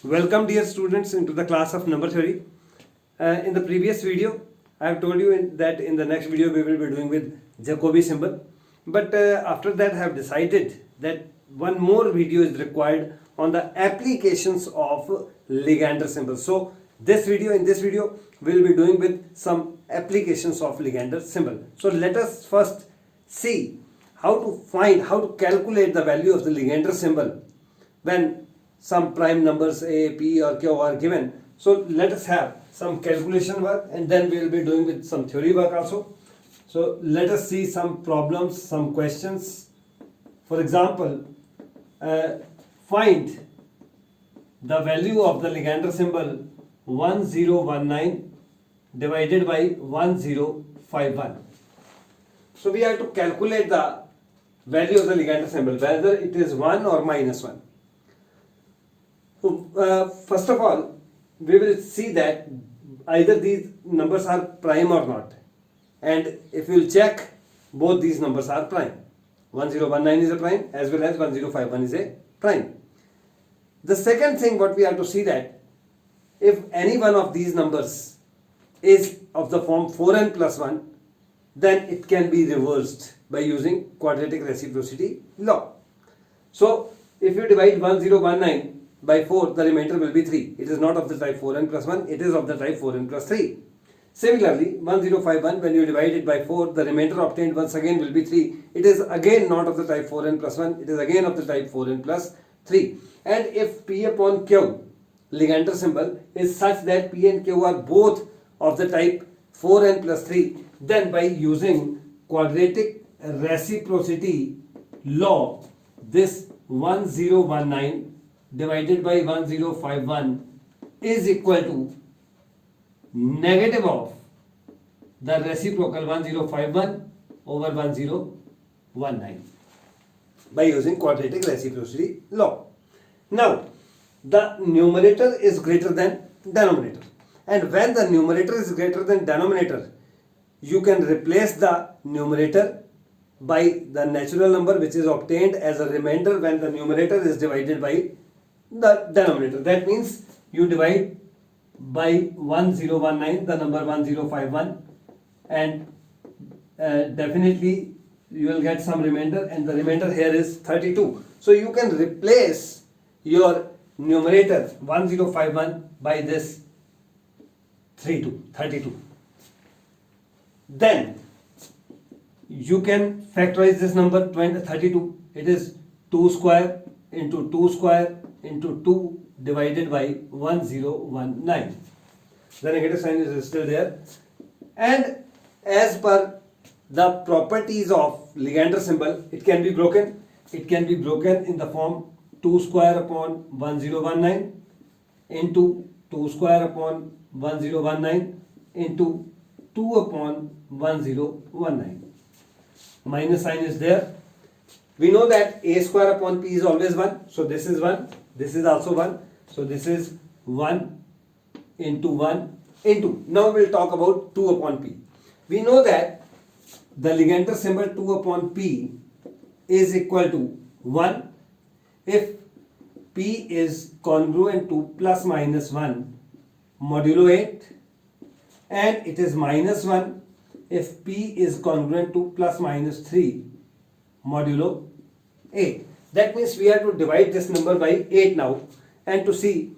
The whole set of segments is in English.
Welcome dear students into the class of number theory. In the previous video I have told you that in the next video we will be doing with Jacobi symbol, but after that I have decided that one more video is required on the applications of Legander symbol. So in this video we will be doing with some applications of Legander symbol. So let us first see how to calculate the value of the Legander symbol when some prime numbers a, p or q are given. So let us have some calculation work and then we will be doing with some theory work also. So let us see some problems, some questions. For example, find the value of the Legander symbol 1019 divided by 1051. So we have to calculate the value of the Legander symbol, whether it is 1 or minus 1. First of all, we will see that either these numbers are prime or not, and if you will check, both these numbers are prime. 1019 is a prime as well as 1051 is a prime. The second thing what we have to see, that if any one of these numbers is of the form 4n plus 1, then it can be reversed by using quadratic reciprocity law. So if you divide 1019 by 4, the remainder will be 3. It is not of the type 4n plus 1, it is of the type 4n plus 3. Similarly, 1051, when you divide it by 4, the remainder obtained once again will be 3. It is again not of the type 4n plus 1, it is again of the type 4n plus 3. And if P upon Q, Legander symbol, is such that P and Q are both of the type 4n plus 3, then by using quadratic reciprocity law, this 1019 divided by 1051 is equal to negative of the reciprocal 1051 over 1019 by using quadratic reciprocity law. Now the numerator is greater than denominator, and when the numerator is greater than denominator, you can replace the numerator by the natural number which is obtained as a remainder when the numerator is divided by the denominator. That means you divide by 1019 the number 1051, and definitely you will get some remainder, and the remainder here is 32. So you can replace your numerator 1051 by this 32. Then you can factorize this number 32. It is 2 square into 2 square into 2 divided by 1019. The negative sign is still there, and as per the properties of Legander symbol, it can be broken. It can be broken in the form 2 square upon 1019 into 2 square upon 1019 into 2 upon 1019. Minus sign is there. We know that a square upon p is always 1. So this is 1. This is also 1. So this is 1 into 1 into. Now we will talk about 2 upon p. We know that the Legander symbol 2 upon p is equal to 1 if p is congruent to plus minus 1 modulo 8, and it is minus 1 if p is congruent to plus minus 3 modulo 8. That means we have to divide this number by 8 now, and to see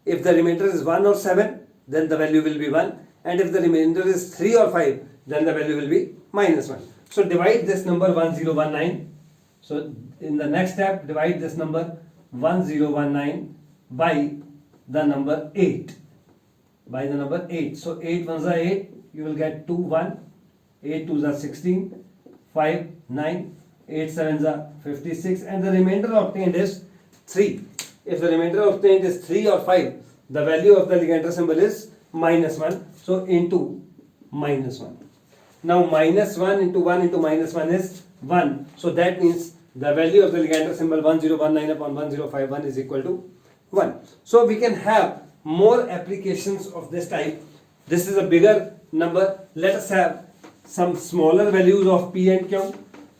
if the remainder is 1 or 7, then the value will be 1, and if the remainder is 3 or 5, then the value will be minus 1. So divide this number 1019. So in the next step, divide this number 1019 by the number 8. By the number 8. So 8 ones are 8, you will get 2, 1, 8 twos are 16, 5, 9, 8 sevens are 56, and the remainder obtained is 3. If the remainder obtained is 3 or 5, the value of the Legander symbol is minus 1. So into minus 1. Now minus 1 into minus 1 is 1. So that means the value of the Legander symbol 1019 upon 1051 is equal to 1. So we can have more applications of this type. This is a bigger number. Let us have some smaller values of p and q,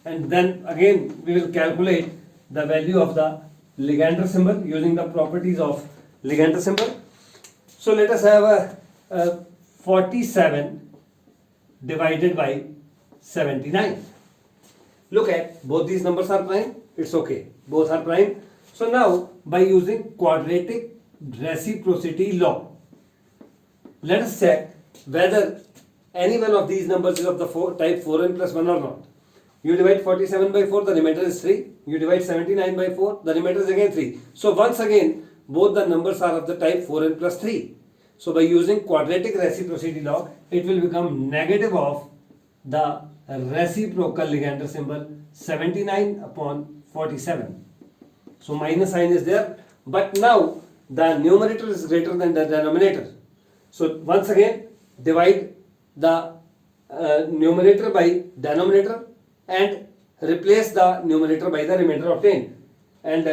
and then again we will calculate the value of the Legander symbol using the properties of Ligandr symbol. So let us have a 47 divided by 79. Look at both these numbers are prime. It's okay. Both are prime. So now by using quadratic reciprocity law, let us check whether any one of these numbers is of the type 4n plus 1 or not. You divide 47 by 4, the remainder is 3. You divide 79 by 4, the remainder is again 3. So once again, both the numbers are of the type 4n plus 3. So by using quadratic reciprocity law, it will become negative of the reciprocal Ligandr symbol 79 upon 47. So minus sign is there, but now the numerator is greater than the denominator. So once again, divide the numerator by denominator and replace the numerator by the remainder obtained. And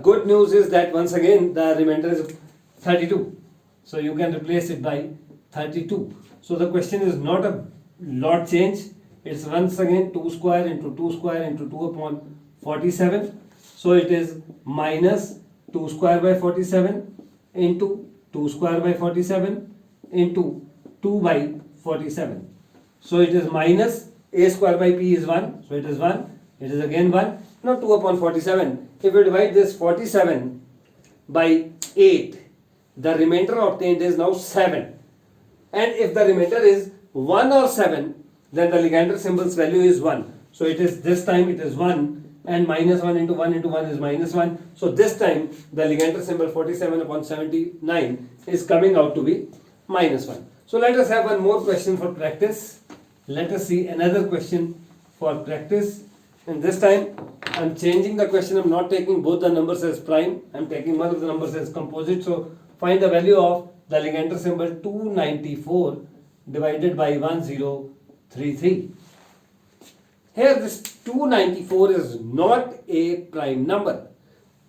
good news is that once again the remainder is 32. So you can replace it by 32. So the question is not a lot change. It's once again 2 square into 2 square into 2 upon 47. So it is minus 2 square by 47 into 2 square by 47 into 2 by 47. So it is minus a square by p is 1. So it is 1. It is again 1. Now 2 upon 47. If we divide this 47 by 8, the remainder obtained is now 7. And if the remainder is 1 or 7, then the Ligandr symbol's value is 1. So it is this time it is 1. And minus 1 into 1 into 1 is minus 1. So this time the Ligandr symbol 47 upon 79 is coming out to be minus 1. So let us have one more question for practice. Let us see another question for practice. And this time I am changing the question. I am not taking both the numbers as prime. I am taking one of the numbers as composite. So find the value of the Ligandr symbol 294 divided by 1033. Here this 294 is not a prime number.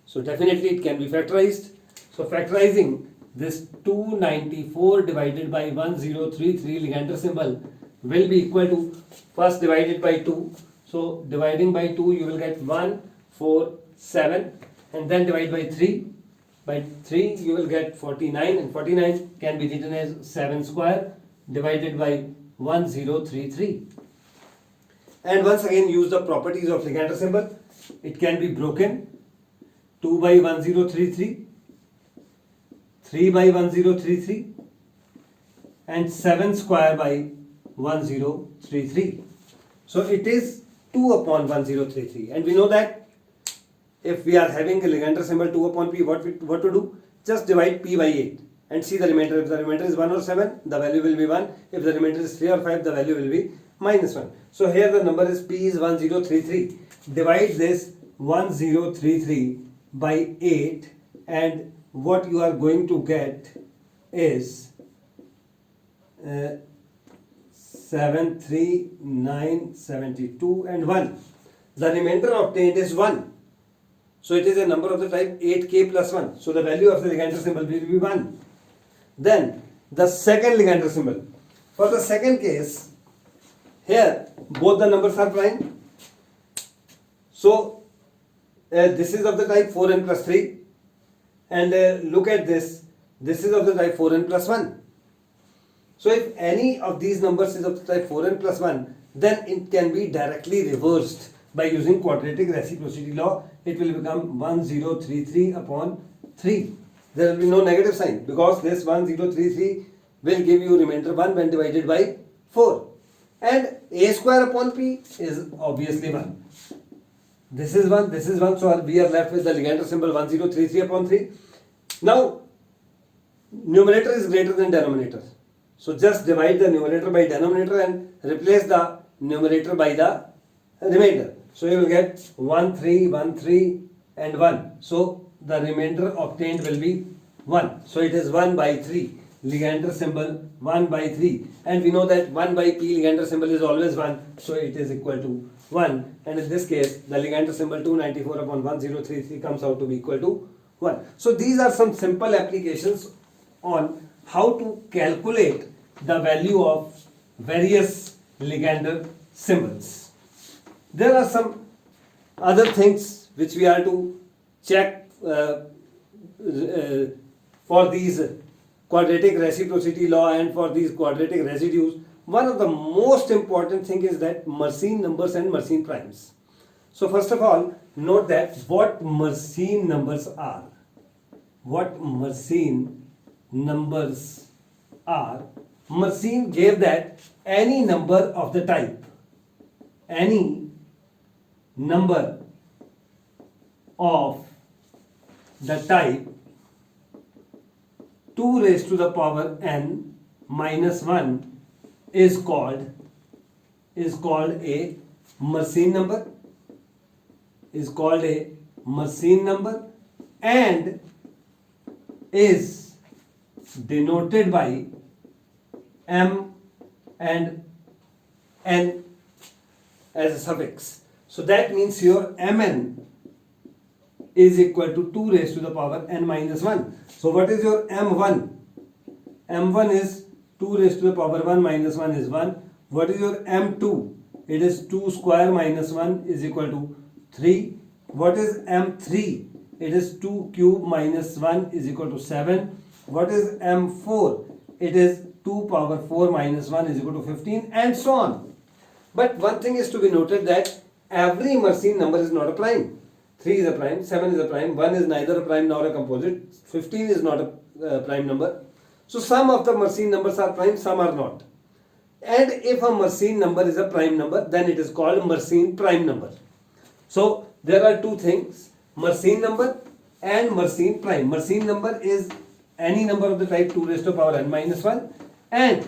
So definitely it can be factorized. So factorizing this 294 divided by 1033 Ligandr symbol will be equal to, first divided by 2. So dividing by 2 you will get 1, 4, 7 and then divide by 3. By 3 you will get 49 and 49 can be written as 7 square divided by 1033. And once again use the properties of Ligandr symbol. It can be broken. 2 by 1033, 3 by 1033 and 7 square by 1033. So it is 2 upon 1033. And we know that if we are having a Ligandr symbol 2 upon p, what to do? Just divide p by 8 and see the remainder. If the remainder is 1 or 7, the value will be 1. If the remainder is 3 or 5, the value will be minus 1. So here the number is p is 1033. Divide this 1033 by 8 and what you are going to get is 7, 3, 9, 72 and 1. The remainder obtained is 1. So it is a number of the type 8k plus 1. So the value of the Ligandr symbol will be 1. Then the second Ligandr symbol. For the second case, here both the numbers are prime. So this is of the type 4n plus 3 and look at this. This is of the type 4n plus 1. So if any of these numbers is of the type 4n plus 1, then it can be directly reversed by using quadratic reciprocity law. It will become 1033 upon 3. There will be no negative sign because this 1033 will give you remainder 1 when divided by 4. And a square upon p is obviously 1. This is 1, this is 1. So we are left with the Ligandr symbol 1033 upon 3. Now, numerator is greater than denominator. So just divide the numerator by denominator and replace the numerator by the remainder. So you will get 1, 3, 1, 3 and 1. So the remainder obtained will be 1. So it is 1 by 3. Ligandr symbol 1 by 3. And we know that 1 by p Ligandr symbol is always 1. So it is equal to 1. And in this case, the Ligandr symbol 294 upon 1033 comes out to be equal to 1. So these are some simple applications on how to calculate the value of various Ligandr symbols. There are some other things which we are to check for these quadratic reciprocity law and for these quadratic residues, one of the most important thing is that Mersenne numbers and Mersenne primes. So first of all, note that what Mersenne numbers are. What Mersenne numbers are. Mersenne gave that any number of the type, any number of the type 2 raised to the power n minus 1 is called a Mersenne number, and is denoted by m and n as a suffix. So that means your mn is equal to 2 raised to the power n minus 1. So what is your m1? m1 is 2 raised to the power 1 minus 1 is 1. What is your m2? It is 2 square minus 1 is equal to 3. What is m3? It is 2 cube minus 1 is equal to 7. What is m4? It is 2 power 4 minus 1 is equal to 15, and so on. But one thing is to be noted that every Mersenne number is not a prime. 3 is a prime, 7 is a prime, 1 is neither a prime nor a composite, 15 is not a prime number. So some of the Mersenne numbers are prime, some are not. And if a Mersenne number is a prime number, then it is called Mersenne prime number. So there are two things, Mersenne number and Mersenne prime. Mersenne number is any number of the type 2 raised to the power n minus 1, and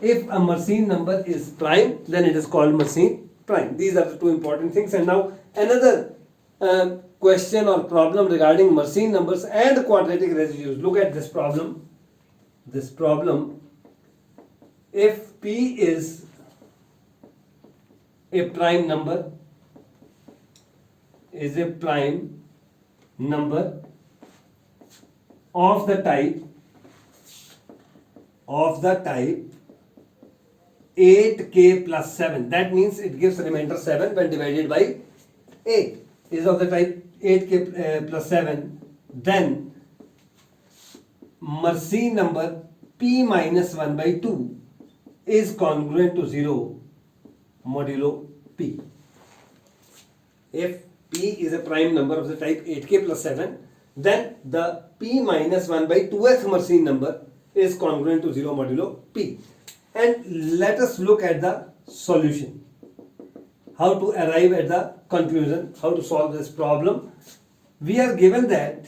if a Mersenne number is prime, then it is called Mersenne prime. These are the two important things. And now another question or problem regarding Mersenne numbers and quadratic residues. Look at this problem. If P is a prime number, of the type 8k plus 7, that means it gives remainder 7 when divided by 8, is of the type 8k plus 7, then Mersenne number p minus 1 by 2 is congruent to 0 modulo p. If p is a prime number of the type 8k plus 7, then the p minus 1 by 2th Mersenne number is congruent to 0 modulo p. And let us look at the solution. How to arrive at the conclusion, how to solve this problem. We are given that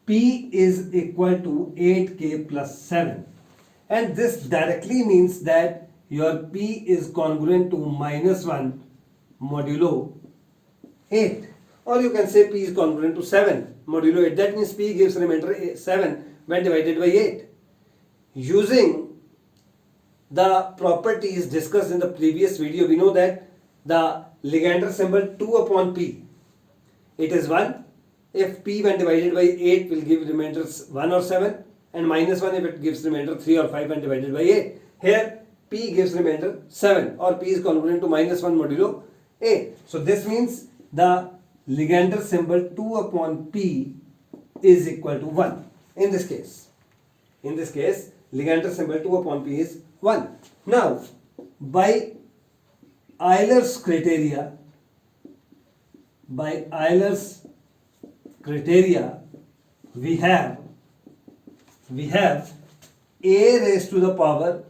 P is equal to 8k plus 7, and this directly means that your P is congruent to minus 1 modulo 8, or you can say P is congruent to 7 modulo 8. That means P gives remainder 7 when divided by 8. Using the properties discussed in the previous video, we know that the Legander symbol 2 upon P, it is 1. If P when divided by 8 will give remainders 1 or 7, and minus 1 if it gives remainder 3 or 5 when divided by 8. Here P gives remainder 7, or P is congruent to minus 1 modulo 8. So this means the Legander symbol 2 upon P is equal to 1 in this case. In this case, Legander symbol 2 upon P is 1. Now, by Euler's criteria, we have a raised to the power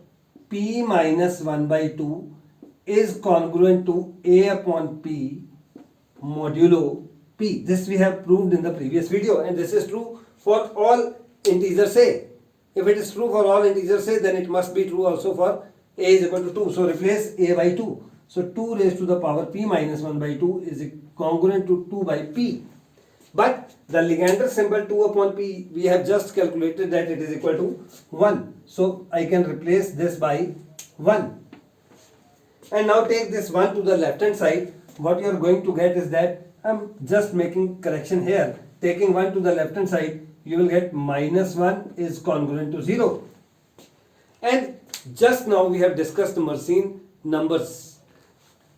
p minus 1 by 2 is congruent to a upon p modulo p. This we have proved in the previous video, and this is true for all integers a. If it is true for all integers a, then it must be true also for a is equal to 2. So replace a by 2. So 2 raised to the power p minus 1 by 2 is congruent to 2 by p. But the Legander symbol 2 upon p, we have just calculated that it is equal to 1. So I can replace this by 1. And now take this 1 to the left hand side. What you are going to get is that, I'm just making correction here. Taking 1 to the left hand side, you will get minus 1 is congruent to 0. And just now we have discussed Mersenne numbers.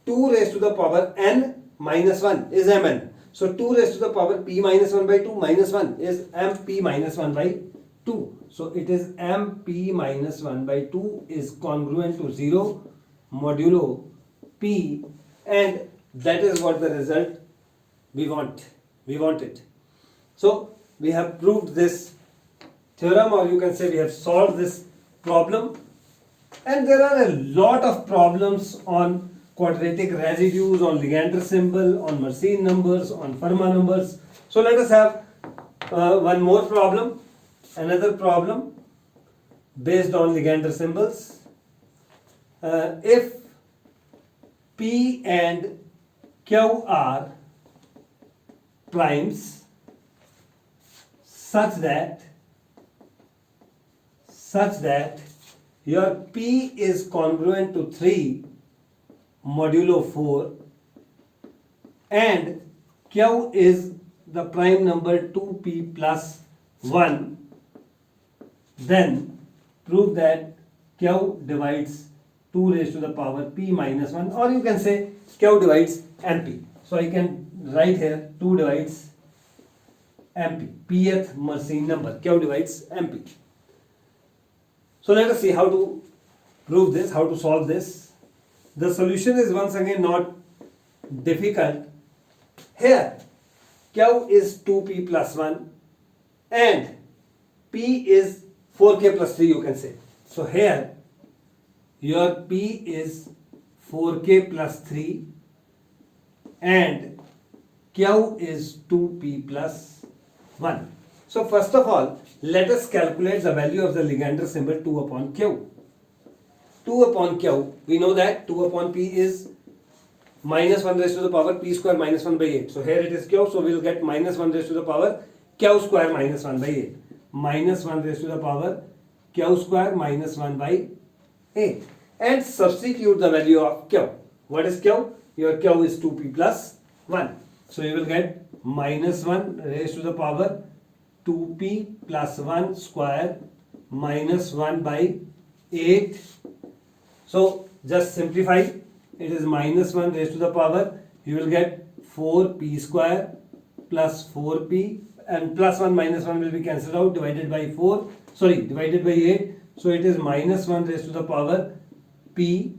2 raised to the power n minus 1 is mn. So 2 raised to the power p minus 1 by 2 minus 1 is mp minus 1 by 2. So it is mp minus 1 by 2 is congruent to 0 modulo p, and that is what the result we want. We want it. So we have proved this theorem, or you can say we have solved this problem. And there are a lot of problems on quadratic residues, on Legendre symbol, on Mersenne numbers, on Fermat numbers. So let us have one more problem, another problem based on Legendre symbols. If P and Q are primes such that your P is congruent to 3 modulo 4 and Q is the prime number 2P plus 1, then prove that Q divides 2 raised to the power P minus 1, or you can say Q divides MP. So I can write here 2 divides MP, pth Mersenne number, Q divides MP. So let us see how to prove this, how to solve this. The solution is once again not difficult. Here Q is 2P plus 1 and P is 4K plus 3, you can say. So here your P is 4K plus 3 and Q is 2P plus 1. So first of all, let us calculate the value of the Legendre symbol 2 upon Q. 2 upon Q, we know that 2 upon P is minus 1 raised to the power P square minus 1 by 8. So here it is Q, so we will get minus 1 raised to the power Q square minus 1 by 8. Minus 1 raised to the power Q square minus 1 by 8. And substitute the value of Q. What is Q? Your Q is 2P plus 1. So you will get minus 1 raised to the power 2P plus 1 square minus 1 by 8. So just simplify. It is minus 1 raised to the power. You will get 4P square plus 4P, and plus 1 minus 1 will be cancelled out, divided by 4. Sorry, divided by 8. So it is minus 1 raised to the power P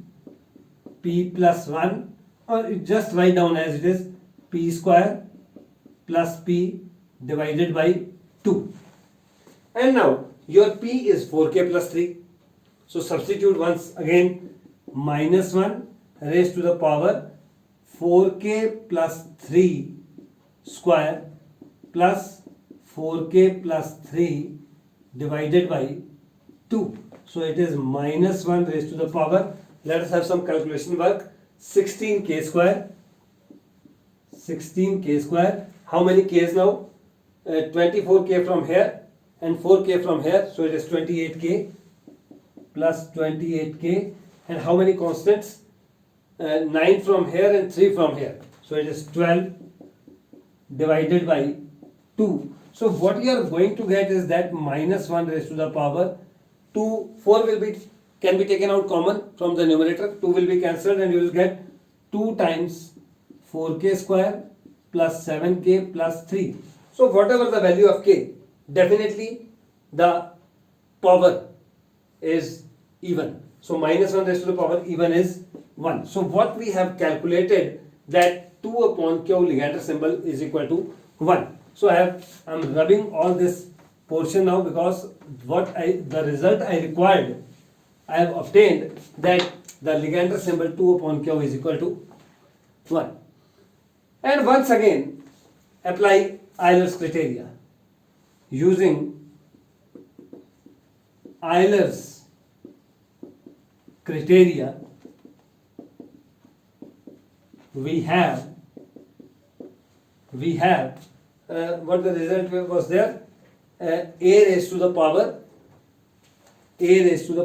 plus 1, or just write down as it is P square plus P divided by 2. And now your P is 4K plus 3. So substitute once again minus 1 raised to the power 4K plus 3 square plus 4K plus 3 divided by 2. So it is minus 1 raised to the power, let us have some calculation work, 16K square. 16K square. How many K's now? 24K from here and 4K from here. So it is 28K plus 28K. And how many constants? 9 from here and 3 from here. So it is 12 divided by 2. So what you are going to get is that minus 1 raised to the power 2, 4 can be taken out common from the numerator, 2 will be cancelled, and you will get 2 times 4K square plus 7K plus 3. So whatever the value of K, definitely the power is even. So minus 1 raised to the power even is 1. So what we have calculated, that 2 upon Q Legendre symbol is equal to 1. So I'm rubbing all this portion now, because the result I required, I have obtained, that the Legendre symbol 2 upon Q is equal to 1. And once again apply Euler's criteria. Using Euler's criteria, we have what the result was there, a raised to the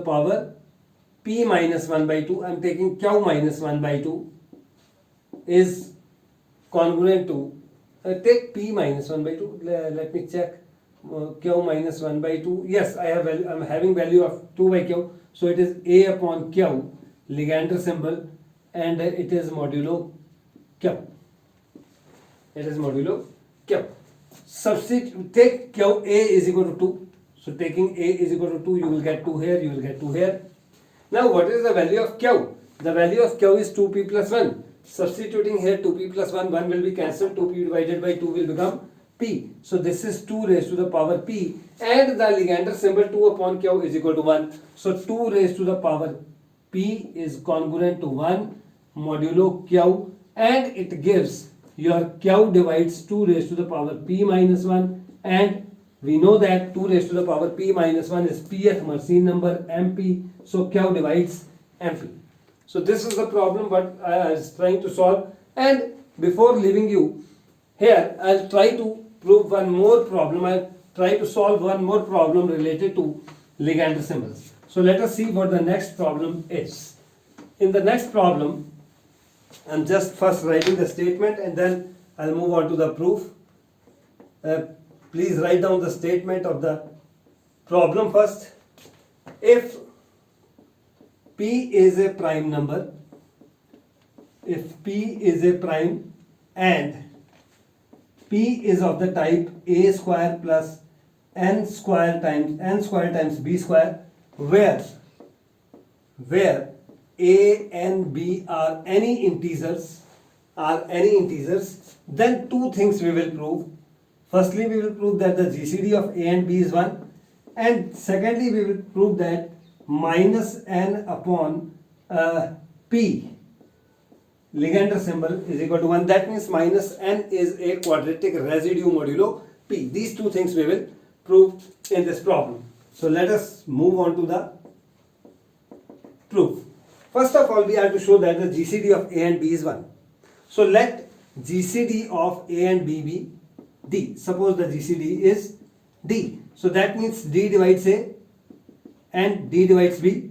power P minus 1 by 2, I am taking Q minus 1 by 2, is congruent to, take P minus 1 by 2, let me check, Q minus 1 by 2, yes, I am having value of 2 by Q, so it is A upon Q, Legendre symbol and it is modulo Q. It is modulo Q. Substitute, take Q A is equal to 2. So taking A is equal to 2, you will get 2 here, you will get 2 here. Now what is the value of Q? The value of Q is 2p plus 1. Substituting here 2p plus 1, 1 will be cancelled, 2p divided by 2 will become p. So this is 2 raised to the power p, and the Legendre symbol 2 upon Q is equal to 1. So 2 raised to the power p is congruent to 1 modulo Q, and it gives your Q divides 2 raised to the power p minus 1, and we know that 2 raised to the power p minus 1 is pth Mersenne number MP, so Q divides MP. So this is the problem what I was trying to solve, and before leaving you here, I'll try to prove one more problem. I'll try to solve one more problem related to Legendre symbols. So let us see what the next problem is. In the next problem, I'm just first writing the statement and then I'll move on to the proof. Please write down the statement of the problem first. If P is a prime number, if P is a prime and P is of the type a square plus n square times b square, where a and b are any integers, then two things we will prove. Firstly, we will prove that the GCD of a and b is 1, and secondly, we will prove that minus n upon p Legendre symbol is equal to 1. That means minus n is a quadratic residue modulo p. These two things we will prove in this problem. So let us move on to the proof. First of all, we have to show that the GCD of a and b is 1. So let GCD of a and b be d. Suppose the GCD is d. So that means d divides a and d divides b.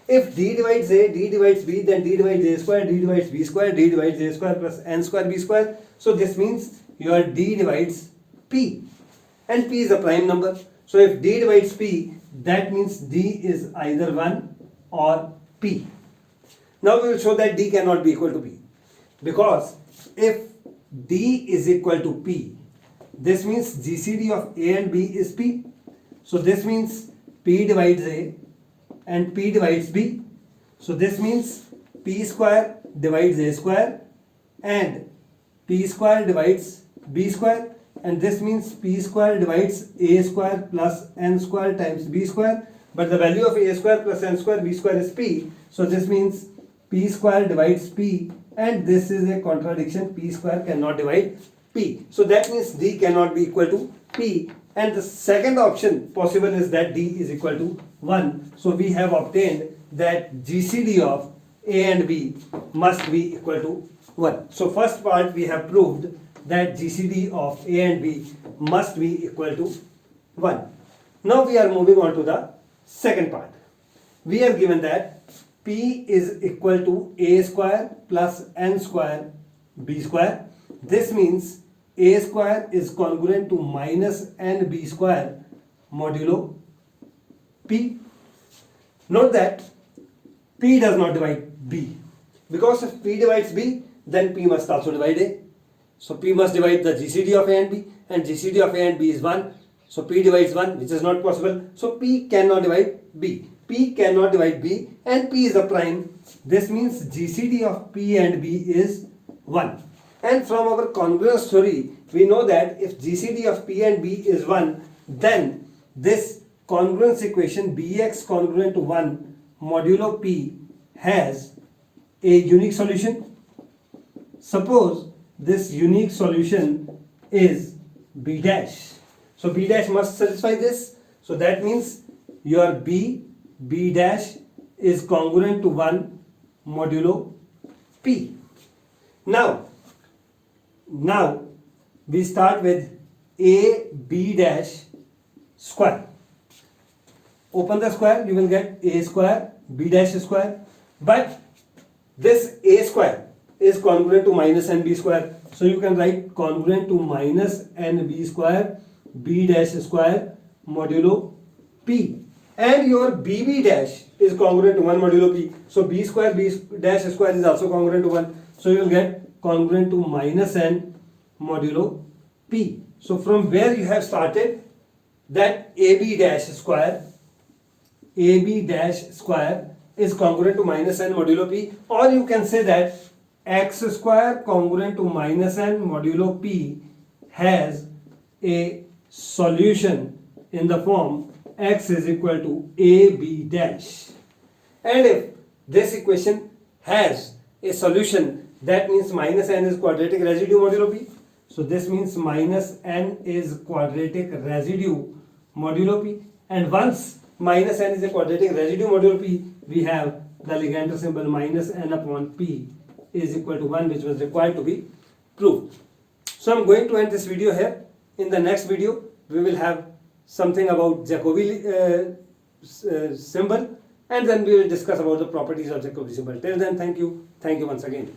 If d divides a, d divides b, then d divides a square, d divides b square, d divides a square plus n square b square. So this means your d divides p, and p is a prime number. So if d divides p, that means d is either 1 or p. Now we will show that d cannot be equal to p, because if d is equal to p, this means GCD of a and b is p. So this means p divides a and p divides b. So this means p square divides a square and p square divides b square, and this means p square divides a square plus n square times b square, but the value of a square plus n square b square is p. So this means p square divides p, and this is a contradiction. P square cannot divide p. So that means d cannot be equal to p, and the second option possible is that d is equal to 1. So we have obtained that GCD of a and b must be equal to 1. So first part we have proved that GCD of a and b must be equal to 1. Now we are moving on to the second part. We are given that p is equal to a square plus n square b square. This means a square is congruent to minus nb square modulo p. Note that p does not divide b, because if p divides b, then p must also divide a. So p must divide the GCD of a and b, and GCD of a and b is 1. So p divides 1, which is not possible. So p cannot divide b. P cannot divide b, and p is a prime. This means GCD of p and b is 1. And from our congruence theory, we know that if GCD of p and b is 1, then this congruence equation bx congruent to 1 modulo p has a unique solution. Suppose this unique solution is b dash. So b dash must satisfy this. So that means your b dash is congruent to 1 modulo p. Now we start with a b dash square. Open the square, you will get a square b dash square, but this a square is congruent to minus nb square. So you can write congruent to minus nb square b dash square modulo p. and your BB dash is congruent to 1 modulo P. So B square B dash square is also congruent to 1. So you will get congruent to minus n modulo P. So from where you have started, that AB dash square is congruent to minus n modulo P, or you can say that x square congruent to minus n modulo P has a solution in the form x is equal to AB dash. And if this equation has a solution, that means minus n is quadratic residue modulo P. So this means minus n is quadratic residue modulo P. And once minus n is a quadratic residue modulo P, we have the Legendre symbol minus n upon P is equal to 1, which was required to be proved. So I'm going to end this video here. In the next video, we will have something about Jacobi symbol, and then we will discuss about the properties of Jacobi symbol. Till then, thank you once again.